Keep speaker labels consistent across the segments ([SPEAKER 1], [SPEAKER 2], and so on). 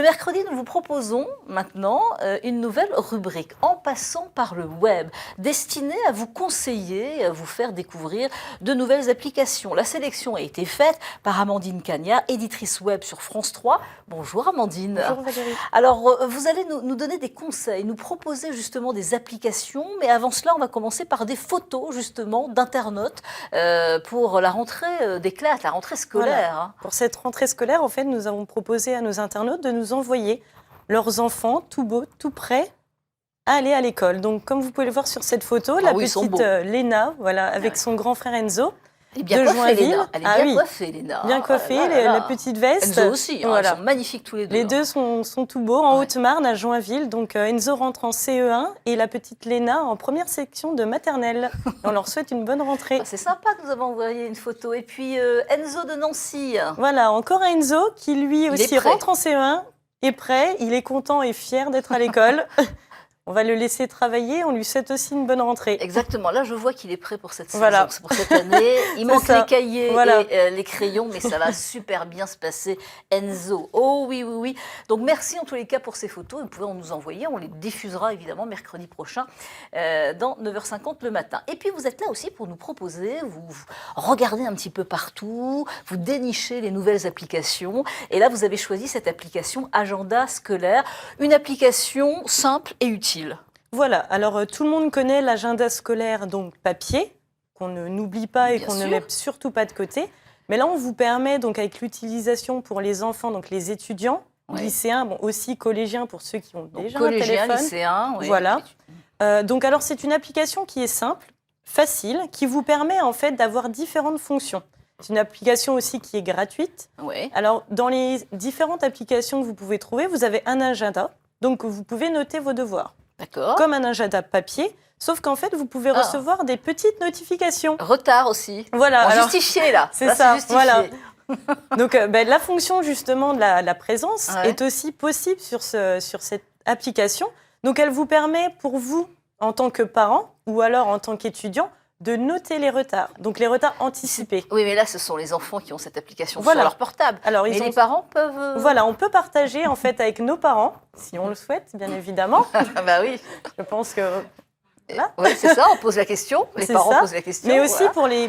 [SPEAKER 1] mercredi, nous vous proposons maintenant une nouvelle rubrique, En passant par le web, destinée à vous conseiller, à vous faire découvrir de nouvelles applications. La sélection a été faite par Amandine Cagnard, éditrice web sur France 3. Bonjour Amandine.
[SPEAKER 2] Bonjour Valérie.
[SPEAKER 1] Alors, vous allez nous donner des conseils, nous proposer justement des applications, mais avant cela, on va commencer par des photos justement d'internautes pour la rentrée des classes, la rentrée scolaire.
[SPEAKER 2] Voilà. Pour cette rentrée scolaire, en fait, nous avons proposé à nos internautes de nous envoyer leurs enfants tout beaux, tout prêts à aller à l'école. Donc, comme vous pouvez le voir sur cette photo, la petite Léna, voilà, avec son grand frère Enzo.
[SPEAKER 1] Elle est bien coiffée, Léna. Elle est bien coiffée, Léna.
[SPEAKER 2] Bien coiffée, la petite veste.
[SPEAKER 1] Enzo aussi,
[SPEAKER 2] voilà.
[SPEAKER 1] Ils sont magnifiques tous les deux.
[SPEAKER 2] Les deux sont tout beaux, en Haute-Marne, à Joinville. Donc Enzo rentre en CE1 et la petite Léna en première section de maternelle. On leur souhaite une bonne rentrée.
[SPEAKER 1] C'est sympa que nous avons envoyé une photo. Et puis Enzo de Nancy.
[SPEAKER 2] Voilà, encore un Enzo qui lui aussi rentre en CE1, est prêt, il est content et fier d'être à l'école. On va le laisser travailler, on lui souhaite aussi une bonne rentrée.
[SPEAKER 1] Exactement, là je vois qu'il est prêt pour cette saison, pour cette année. Il manque les cahiers et les crayons, mais ça va super bien se passer, Enzo. Oh oui, oui, oui. Donc merci en tous les cas pour ces photos, vous pouvez nous envoyer, on les diffusera évidemment mercredi prochain dans 9h50 le matin. Et puis vous êtes là aussi pour nous proposer, vous regardez un petit peu partout, vous dénichez les nouvelles applications. Et là vous avez choisi cette application Agenda scolaire, une application simple et utile.
[SPEAKER 2] Voilà, alors tout le monde connaît l'agenda scolaire, donc papier, qu'on n'oublie pas et qu'on ne met surtout pas de côté. Mais là, on vous permet, donc avec l'utilisation pour les enfants, donc les étudiants, lycéens, bon, aussi collégiens pour ceux qui ont déjà un téléphone.
[SPEAKER 1] Lycéens,
[SPEAKER 2] voilà. Donc alors, c'est une application qui est simple, facile, qui vous permet en fait d'avoir différentes fonctions. C'est une application aussi qui est gratuite. Alors, dans les différentes applications que vous pouvez trouver, vous avez un agenda, donc vous pouvez noter vos devoirs. Comme un agenda papier, sauf qu'en fait, vous pouvez recevoir des petites notifications.
[SPEAKER 1] Retard aussi.
[SPEAKER 2] Voilà.
[SPEAKER 1] Justifié, là.
[SPEAKER 2] C'est ça, voilà. Donc, la fonction, justement, de la présence est aussi possible sur cette application. Donc, elle vous permet, pour vous, en tant que parent, ou alors en tant qu'étudiant, de noter les retards, donc les retards anticipés.
[SPEAKER 1] Oui, mais là, ce sont les enfants qui ont cette application sur leur portable.
[SPEAKER 2] Alors,
[SPEAKER 1] les parents peuvent...
[SPEAKER 2] Voilà, on peut partager en fait avec nos parents, si on le souhaite, bien évidemment.
[SPEAKER 1] Bah oui.
[SPEAKER 2] Je pense que...
[SPEAKER 1] Voilà. Oui, c'est ça, on pose la question, les parents posent la question.
[SPEAKER 2] Mais aussi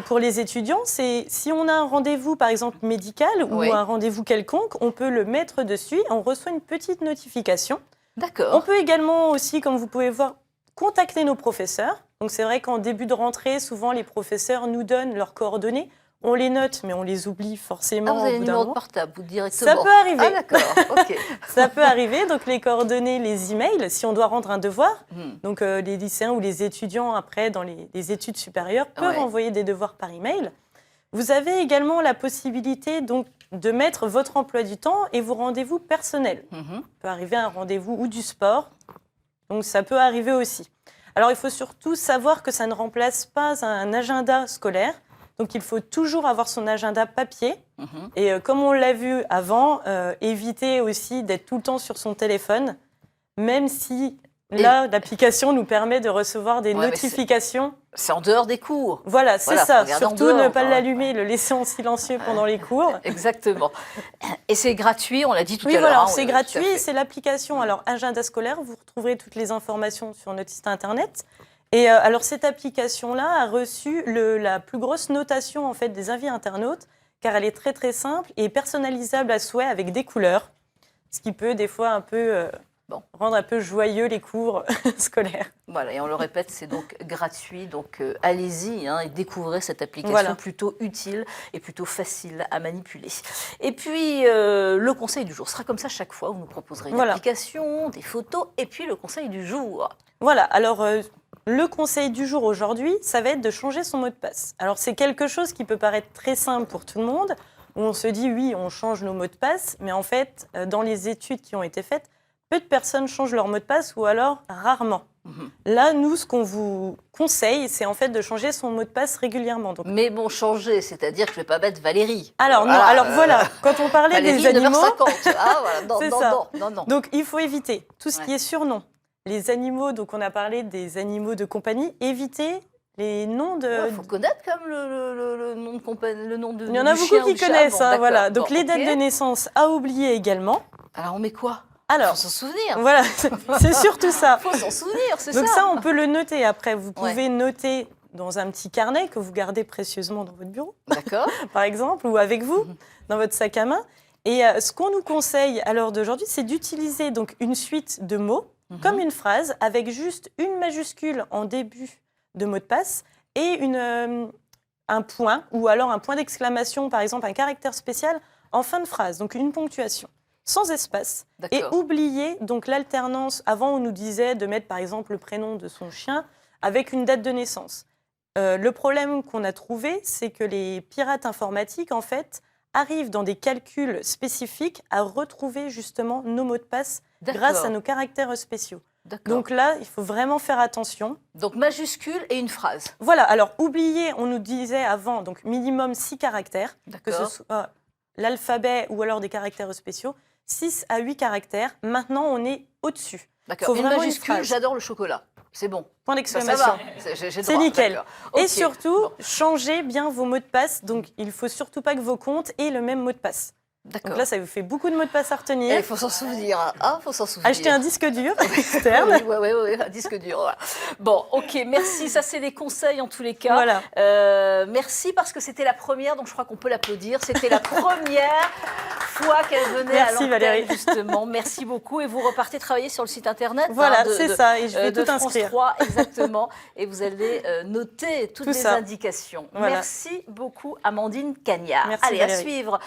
[SPEAKER 2] pour les étudiants, c'est si on a un rendez-vous, par exemple, médical ou un rendez-vous quelconque, on peut le mettre dessus, on reçoit une petite notification.
[SPEAKER 1] D'accord.
[SPEAKER 2] On peut également aussi, comme vous pouvez voir, contacter nos professeurs. Donc c'est vrai qu'en début de rentrée, souvent les professeurs nous donnent leurs coordonnées. On les note, mais on les oublie forcément.
[SPEAKER 1] Vous avez le numéro de portable, vous directement.
[SPEAKER 2] Ça peut arriver.
[SPEAKER 1] Ah d'accord, ok.
[SPEAKER 2] Ça peut arriver, donc les coordonnées, les emails, si on doit rendre un devoir. Donc les lycéens ou les étudiants, après, dans les études supérieures, peuvent envoyer des devoirs par email. Vous avez également la possibilité donc, de mettre votre emploi du temps et vos rendez-vous personnels. Ça peut arriver un rendez-vous ou du sport, donc ça peut arriver aussi. Alors, il faut surtout savoir que ça ne remplace pas un agenda scolaire. Donc, il faut toujours avoir son agenda papier. Et comme on l'a vu avant, éviter aussi d'être tout le temps sur son téléphone, même si là, l'application nous permet de recevoir des notifications.
[SPEAKER 1] C'est en dehors des cours.
[SPEAKER 2] Voilà, c'est ça. Surtout ne pas l'allumer, le laisser en silencieux pendant les cours.
[SPEAKER 1] Exactement. Et c'est gratuit, on l'a dit tout à l'heure.
[SPEAKER 2] Oui, voilà, c'est gratuit. C'est l'application. Alors, agenda scolaire, vous retrouverez toutes les informations sur notre site internet. Et alors, cette application-là a reçu la plus grosse notation en fait, des avis internautes, car elle est très, très simple et personnalisable à souhait avec des couleurs, ce qui peut des fois un peu... rendre un peu joyeux les cours scolaires.
[SPEAKER 1] Voilà, et on le répète, c'est donc gratuit, donc allez-y et découvrez cette application plutôt utile et plutôt facile à manipuler. Et puis, le conseil du jour sera comme ça chaque fois, vous nous proposerez une application, des photos, et puis le conseil du jour.
[SPEAKER 2] Voilà, alors le conseil du jour aujourd'hui, ça va être de changer son mot de passe. Alors c'est quelque chose qui peut paraître très simple pour tout le monde, où on se dit oui, on change nos mots de passe, mais en fait, dans les études qui ont été faites, peu de personnes changent leur mot de passe ou alors rarement. Là, nous, ce qu'on vous conseille, c'est en fait de changer son mot de passe régulièrement. Donc...
[SPEAKER 1] Mais bon, changer, c'est-à-dire que je ne vais pas mettre Valérie.
[SPEAKER 2] Alors, non, alors voilà, quand on parlait
[SPEAKER 1] Valérie,
[SPEAKER 2] des animaux...
[SPEAKER 1] 9h50. Ah, voilà. Non.
[SPEAKER 2] Donc, il faut éviter tout ce qui est surnom. Les animaux, donc on a parlé des animaux de compagnie, évitez les noms de...
[SPEAKER 1] Il faut connaître quand même le nom de compagnie, le nom de.
[SPEAKER 2] Il y en a beaucoup qui connaissent,
[SPEAKER 1] bon,
[SPEAKER 2] voilà. Donc
[SPEAKER 1] bon,
[SPEAKER 2] les dates de naissance à oublier également.
[SPEAKER 1] Alors on met quoi?
[SPEAKER 2] Alors,
[SPEAKER 1] faut s'en souvenir.
[SPEAKER 2] Voilà, c'est surtout ça.
[SPEAKER 1] Faut s'en souvenir, c'est ça.
[SPEAKER 2] Donc ça, on peut le noter après. Vous pouvez noter dans un petit carnet que vous gardez précieusement dans votre bureau,
[SPEAKER 1] d'accord,
[SPEAKER 2] par exemple, ou avec vous, dans votre sac à main. Et ce qu'on nous conseille à l'heure d'aujourd'hui, c'est d'utiliser donc une suite de mots, comme une phrase, avec juste une majuscule en début de mot de passe et un point, ou alors un point d'exclamation, par exemple un caractère spécial en fin de phrase, donc une ponctuation, sans espace. Et oublier donc l'alternance. Avant, on nous disait de mettre par exemple le prénom de son chien avec une date de naissance. Le problème qu'on a trouvé, c'est que les pirates informatiques, en fait, arrivent dans des calculs spécifiques à retrouver justement nos mots de passe grâce à nos caractères spéciaux. Donc là, il faut vraiment faire attention.
[SPEAKER 1] Donc majuscule et une phrase.
[SPEAKER 2] Voilà, alors oublier, on nous disait avant, donc minimum 6 caractères, que ce soit l'alphabet ou alors des caractères spéciaux, 6 à 8 caractères. Maintenant, on est au-dessus.
[SPEAKER 1] D'accord, une majuscule, j'adore le chocolat. C'est bon.
[SPEAKER 2] Point d'exclamation. C'est nickel. Et surtout, changez bien vos mots de passe. Donc, il ne faut surtout pas que vos comptes aient le même mot de passe. Donc là, ça vous fait beaucoup de mots de passe à retenir.
[SPEAKER 1] Il faut s'en souvenir. Ah, faut s'en souvenir.
[SPEAKER 2] Acheter un disque dur externe.
[SPEAKER 1] Oui, un disque dur. Voilà. Bon, ok, merci. Ça, c'est des conseils en tous les cas.
[SPEAKER 2] Voilà.
[SPEAKER 1] Merci parce que c'était la première, donc je crois qu'on peut l'applaudir. C'était la première fois qu'elle venait à l'antenne,
[SPEAKER 2] Valérie.
[SPEAKER 1] Justement. Merci beaucoup. Et vous repartez travailler sur le site internet.
[SPEAKER 2] Voilà, c'est ça. Et je vais tout inscrire.
[SPEAKER 1] France 3, exactement. Et vous allez noter toutes les indications.
[SPEAKER 2] Voilà.
[SPEAKER 1] Merci beaucoup, Amandine Cagnard.
[SPEAKER 2] Merci,
[SPEAKER 1] allez,
[SPEAKER 2] Valérie.
[SPEAKER 1] à suivre.